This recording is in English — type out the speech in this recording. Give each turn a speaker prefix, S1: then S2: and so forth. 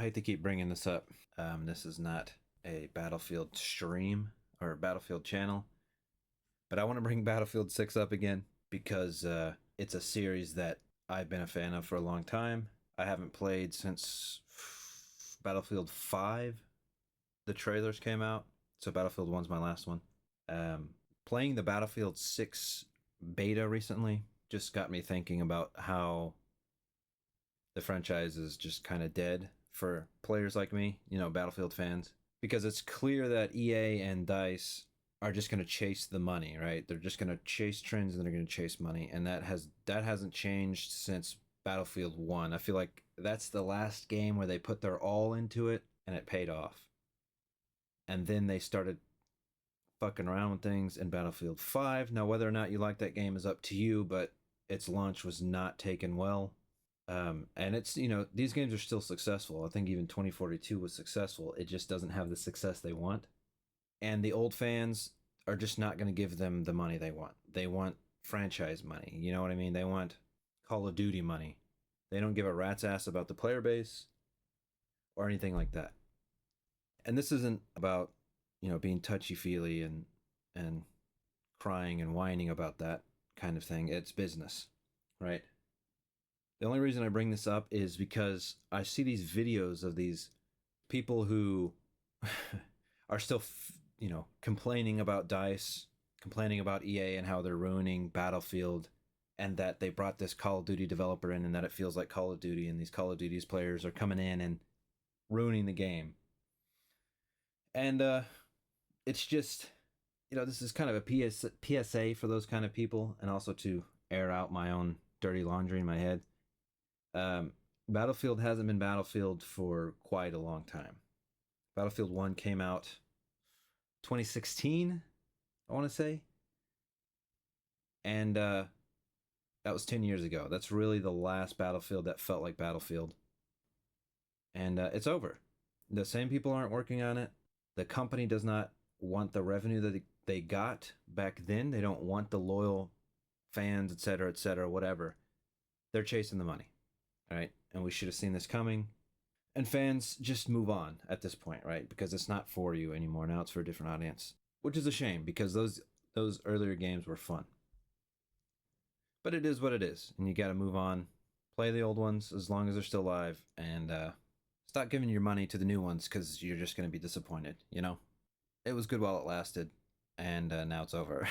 S1: hate to keep bringing this up. This is not a Battlefield stream or a Battlefield channel, but I want to bring Battlefield 6 up again because it's a series that I've been a fan of for a long time. I haven't played since Battlefield 5. The trailers came out, so Battlefield 1's my last one. Playing the Battlefield 6 beta recently just got me thinking about how the franchise is just kind of dead for players like me, Battlefield fans, because it's clear that EA and DICE are just going to chase the money, right? They're just going to chase trends and they're going to chase money, and that hasn't changed since Battlefield 1. I feel like that's the last game where they put their all into it and it paid off. And then they started fucking around with things in Battlefield 5. Now, whether or not you like that game is up to you, but its launch was not taken well. And it's, these games are still successful. I think even 2042 was successful. It just doesn't have the success they want. And the old fans are just not going to give them the money they want. They want franchise money. You know what I mean? They want Call of Duty money. They don't give a rat's ass about the player base or anything like that. And this isn't about, being touchy-feely and crying and whining about that kind of thing. It's business, right? The only reason I bring this up is because I see these videos of these people who are still, complaining about DICE, complaining about EA and how they're ruining Battlefield, and that they brought this Call of Duty developer in and that it feels like Call of Duty, and these Call of Duty's players are coming in and ruining the game. And it's just, this is kind of a PSA for those kind of people, and also to air out my own dirty laundry in my head. Battlefield hasn't been Battlefield for quite a long time. Battlefield 1 came out 2016, I want to say. And that was 10 years ago. That's really the last Battlefield that felt like Battlefield. And it's over. The same people aren't working on it. The company does not want the revenue that they got back then. They don't want the loyal fans, etc., whatever. They're chasing the money. All right, and we should have seen this coming. And fans just move on at this point, right? Because it's not for you anymore. Now it's for a different audience, which is a shame because those earlier games were fun. But it is what it is, and you got to move on. Play the old ones as long as they're still alive, and stop giving your money to the new ones because you're just going to be disappointed. It was good while it lasted, and now it's over.